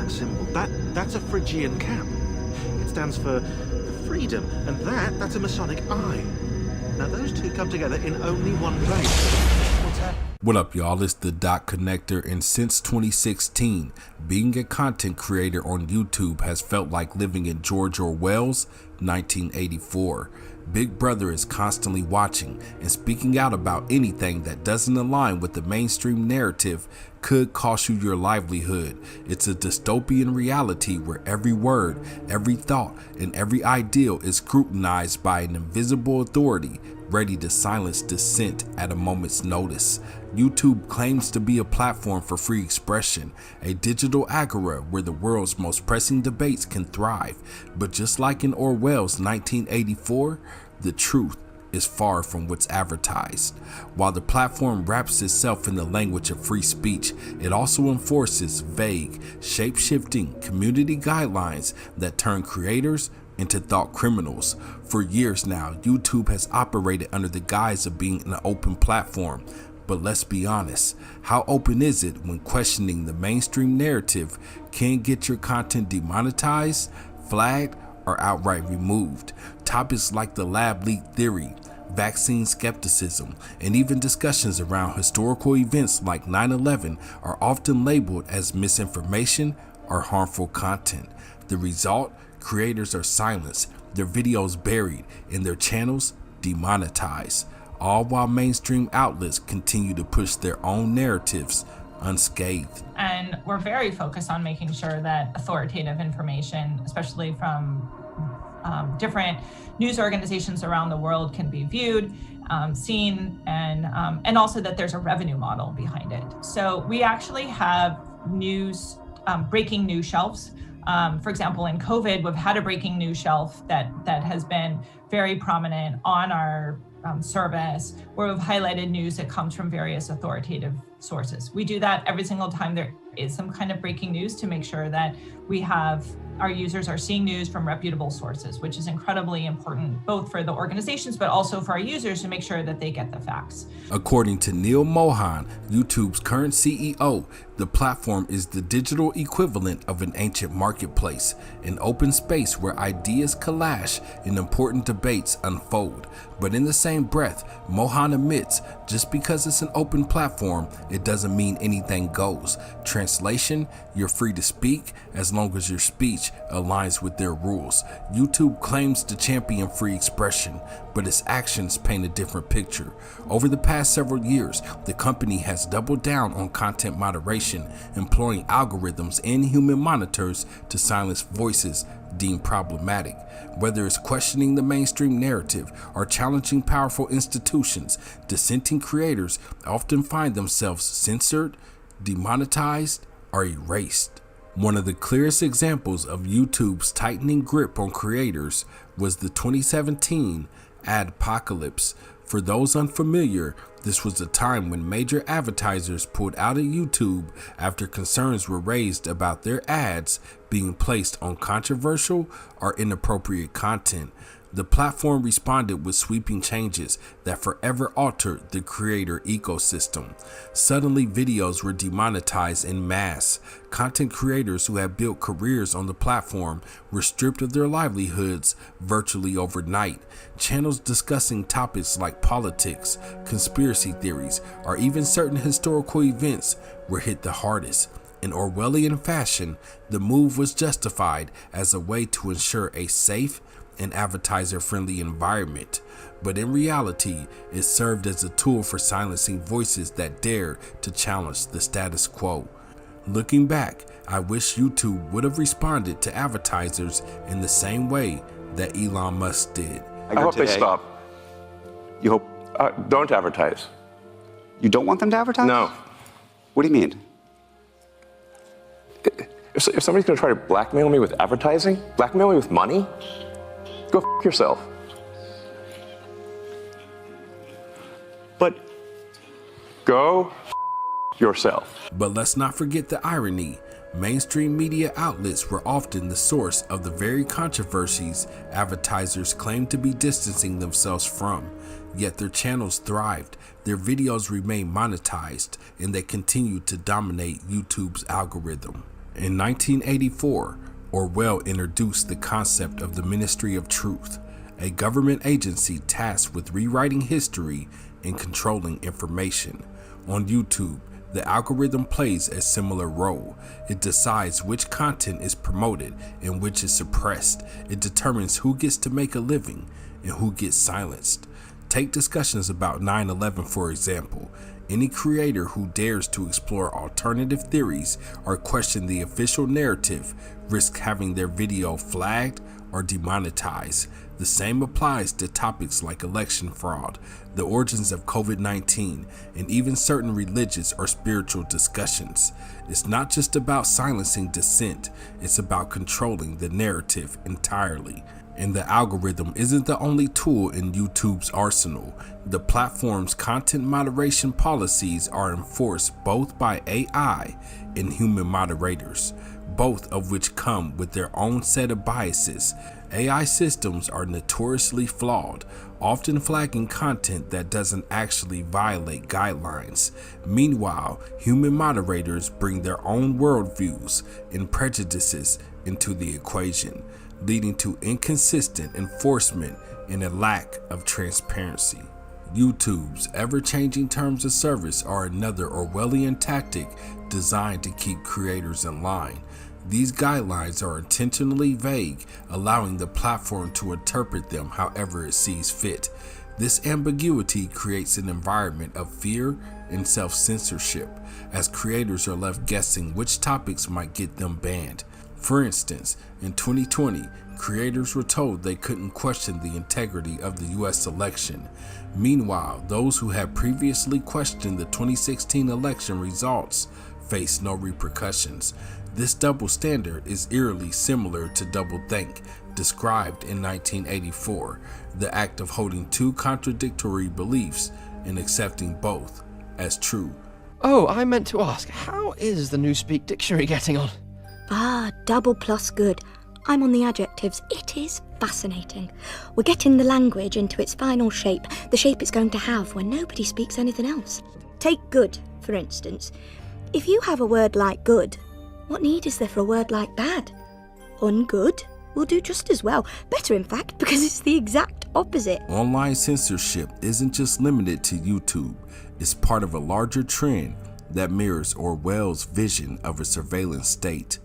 that symbol? That's a Phrygian cap. It stands for freedom, and that's a Masonic eye. Now those two come together in only one place. What's that? What up, y'all? It's the Dot Connector, and since 2016, being a content creator on YouTube has felt like living in George Orwell's 1984. Big Brother is constantly watching and speaking out about anything that doesn't align with the mainstream narrative could cost you your livelihood. It's a dystopian reality where every word, every thought, and every ideal is scrutinized by an invisible authority ready to silence dissent at a moment's notice. YouTube claims to be a platform for free expression, a digital agora where the world's most pressing debates can thrive. But just like in Orwell's 1984, the truth is far from what's advertised. While the platform wraps itself in the language of free speech, it also enforces vague, shape-shifting community guidelines that turn creators into thought criminals. For years now, YouTube has operated under the guise of being an open platform. But let's be honest, how open is it when questioning the mainstream narrative can get your content demonetized, flagged, or outright removed? Topics like the lab leak theory, vaccine skepticism, and even discussions around historical events like 9/11 are often labeled as misinformation or harmful content. The result? Creators are silenced, their videos buried, and their channels demonetized, all while mainstream outlets continue to push their own narratives unscathed. And we're very focused on making sure that authoritative information, especially from different news organizations around the world, can be viewed, seen, and also that there's a revenue model behind it. So we actually have news, breaking news shelves. For example, in COVID, we've had a breaking news shelf that has been very prominent on our service, where we've highlighted news that comes from various authoritative sources. We do that every single time there is some kind of breaking news to make sure that our users are seeing news from reputable sources, which is incredibly important, both for the organizations, but also for our users to make sure that they get the facts. According to Neil Mohan, YouTube's current CEO, the platform is the digital equivalent of an ancient marketplace, an open space where ideas clash and important debates unfold. But in the same breath, Mohan admits just because it's an open platform, it doesn't mean anything goes. Translation, you're free to speak as long as your speech aligns with their rules. YouTube claims to champion free expression, but its actions paint a different picture. Over the past several years, the company has doubled down on content moderation, employing algorithms and human monitors to silence voices deemed problematic. Whether it's questioning the mainstream narrative or challenging powerful institutions, dissenting creators often find themselves censored, demonetized, or erased. One of the clearest examples of YouTube's tightening grip on creators was the 2017 Adpocalypse. For those unfamiliar, this was a time when major advertisers pulled out of YouTube after concerns were raised about their ads being placed on controversial or inappropriate content. The platform responded with sweeping changes that forever altered the creator ecosystem. Suddenly, videos were demonetized en masse. Content creators who had built careers on the platform were stripped of their livelihoods virtually overnight. Channels discussing topics like politics, conspiracy theories, or even certain historical events were hit the hardest. In Orwellian fashion, the move was justified as a way to ensure a safe and advertiser-friendly environment, but in reality, it served as a tool for silencing voices that dared to challenge the status quo. Looking back, I wish YouTube would have responded to advertisers in the same way that Elon Musk did. I hope they stop. You hope? Don't advertise. You don't want them to advertise? No. What do you mean? If somebody's going to try to blackmail me with advertising, blackmail me with money, go f yourself. But go f yourself. But let's not forget the irony. Mainstream media outlets were often the source of the very controversies advertisers claimed to be distancing themselves from. Yet their channels thrived, their videos remained monetized, and they continued to dominate YouTube's algorithm. In 1984, Orwell introduced the concept of the Ministry of Truth, a government agency tasked with rewriting history and controlling information. On YouTube, the algorithm plays a similar role. It decides which content is promoted and which is suppressed. It determines who gets to make a living and who gets silenced. Take discussions about 9/11 for example. Any creator who dares to explore alternative theories or question the official narrative risks having their video flagged or demonetized. The same applies to topics like election fraud, the origins of COVID-19, and even certain religious or spiritual discussions. It's not just about silencing dissent, it's about controlling the narrative entirely. And the algorithm isn't the only tool in YouTube's arsenal. The platform's content moderation policies are enforced both by AI and human moderators, both of which come with their own set of biases. AI systems are notoriously flawed, often flagging content that doesn't actually violate guidelines. Meanwhile, human moderators bring their own worldviews and prejudices into the equation, leading to inconsistent enforcement and a lack of transparency. YouTube's ever-changing terms of service are another Orwellian tactic designed to keep creators in line. These guidelines are intentionally vague, allowing the platform to interpret them however it sees fit. This ambiguity creates an environment of fear and self-censorship, as creators are left guessing which topics might get them banned. For instance, in 2020, creators were told they couldn't question the integrity of the US election. Meanwhile, those who had previously questioned the 2016 election results faced no repercussions. This double standard is eerily similar to doublethink, described in 1984, the act of holding two contradictory beliefs and accepting both as true. Oh, I meant to ask, how is the Newspeak dictionary getting on? Ah, double plus good. I'm on the adjectives. It is fascinating. We're getting the language into its final shape, the shape it's going to have when nobody speaks anything else. Take good, for instance. If you have a word like good, what need is there for a word like bad? Ungood will do just as well. Better, in fact, because it's the exact opposite. Online censorship isn't just limited to YouTube. It's part of a larger trend that mirrors Orwell's vision of a surveillance state.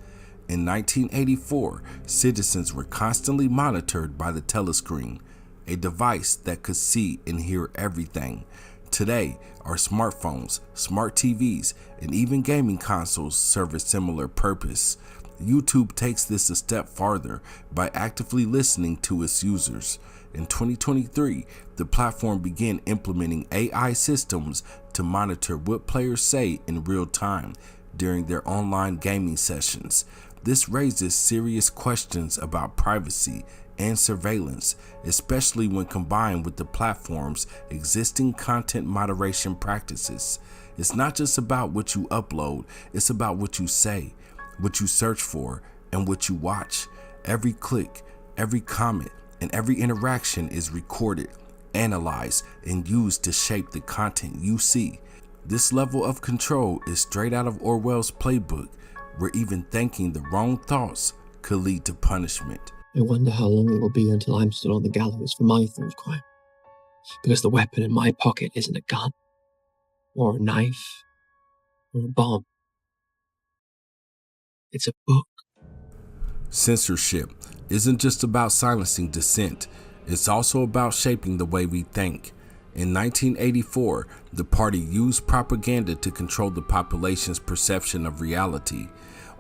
In 1984, citizens were constantly monitored by the telescreen, a device that could see and hear everything. Today, our smartphones, smart TVs, and even gaming consoles serve a similar purpose. YouTube takes this a step farther by actively listening to its users. In 2023, the platform began implementing AI systems to monitor what players say in real time during their online gaming sessions. This raises serious questions about privacy and surveillance, especially when combined with the platform's existing content moderation practices. It's not just about what you upload, it's about what you say, what you search for, and what you watch. Every click, every comment, and every interaction is recorded, analyzed, and used to shape the content you see. This level of control is straight out of Orwell's playbook, where even thinking the wrong thoughts could lead to punishment. I wonder how long it will be until I'm still on the gallows for my thought crime. Because the weapon in my pocket isn't a gun, or a knife, or a bomb. It's a book. Censorship isn't just about silencing dissent, it's also about shaping the way we think. In 1984, the party used propaganda to control the population's perception of reality.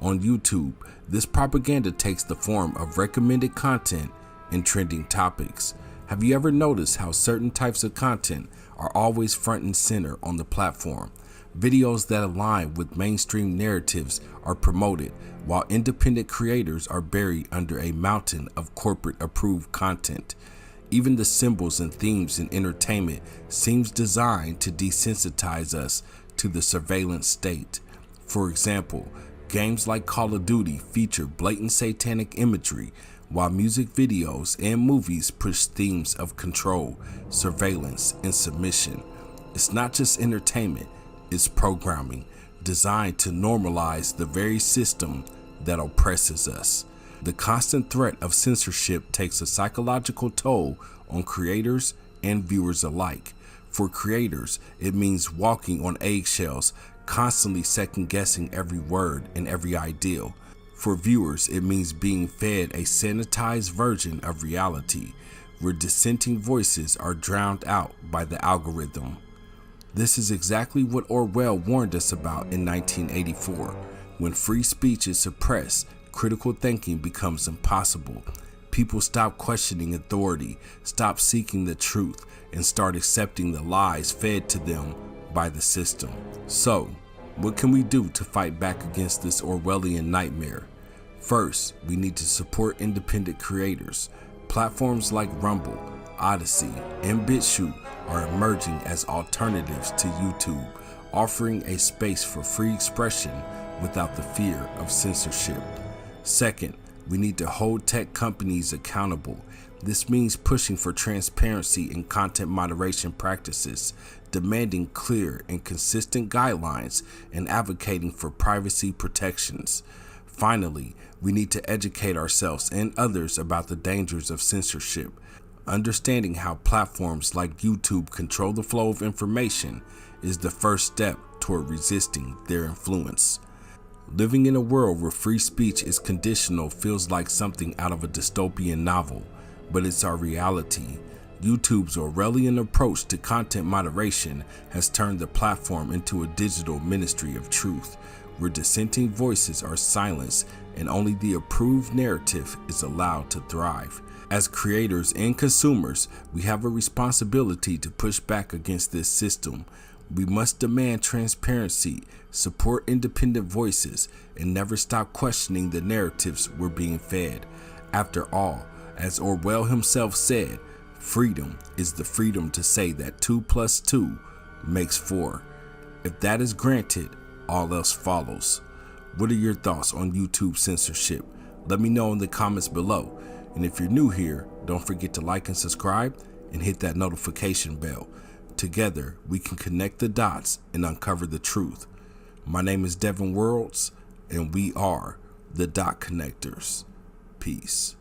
On YouTube, this propaganda takes the form of recommended content and trending topics. Have you ever noticed how certain types of content are always front and center on the platform? Videos that align with mainstream narratives are promoted, while independent creators are buried under a mountain of corporate-approved content. Even the symbols and themes in entertainment seems designed to desensitize us to the surveillance state. For example, games like Call of Duty feature blatant satanic imagery, while music videos and movies push themes of control, surveillance, and submission. It's not just entertainment, it's programming designed to normalize the very system that oppresses us. The constant threat of censorship takes a psychological toll on creators and viewers alike. For creators, it means walking on eggshells, constantly second-guessing every word and every ideal. For viewers, it means being fed a sanitized version of reality, where dissenting voices are drowned out by the algorithm. This is exactly what Orwell warned us about in 1984. When free speech is suppressed, critical thinking becomes impossible. People stop questioning authority, stop seeking the truth, and start accepting the lies fed to them by the system. So, what can we do to fight back against this Orwellian nightmare? First, we need to support independent creators. Platforms like Rumble, Odyssey, and BitChute are emerging as alternatives to YouTube, offering a space for free expression without the fear of censorship. Second, we need to hold tech companies accountable. This means pushing for transparency in content moderation practices, demanding clear and consistent guidelines, and advocating for privacy protections. Finally, we need to educate ourselves and others about the dangers of censorship. Understanding how platforms like YouTube control the flow of information is the first step toward resisting their influence. Living in a world where free speech is conditional feels like something out of a dystopian novel, but it's our reality. YouTube's Orwellian approach to content moderation has turned the platform into a digital ministry of truth, where dissenting voices are silenced and only the approved narrative is allowed to thrive. As creators and consumers, we have a responsibility to push back against this system. We must demand transparency, support independent voices, and never stop questioning the narratives we're being fed. After all, as Orwell himself said, freedom is the freedom to say that 2 + 2 makes 4. If that is granted, all else follows. What are your thoughts on YouTube censorship? Let me know in the comments below. And if you're new here, don't forget to like and subscribe and hit that notification bell. Together, we can connect the dots and uncover the truth. My name is DevinWorlds, and we are the Dot Connectors. Peace.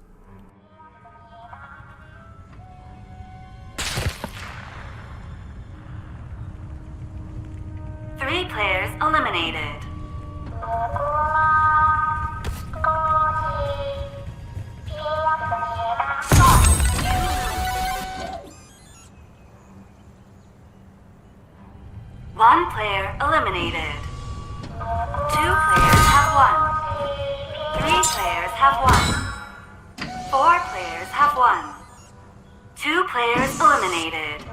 Three players eliminated. One player eliminated. 2 players have won. 3 players have won. 4 players have won. 2 players eliminated.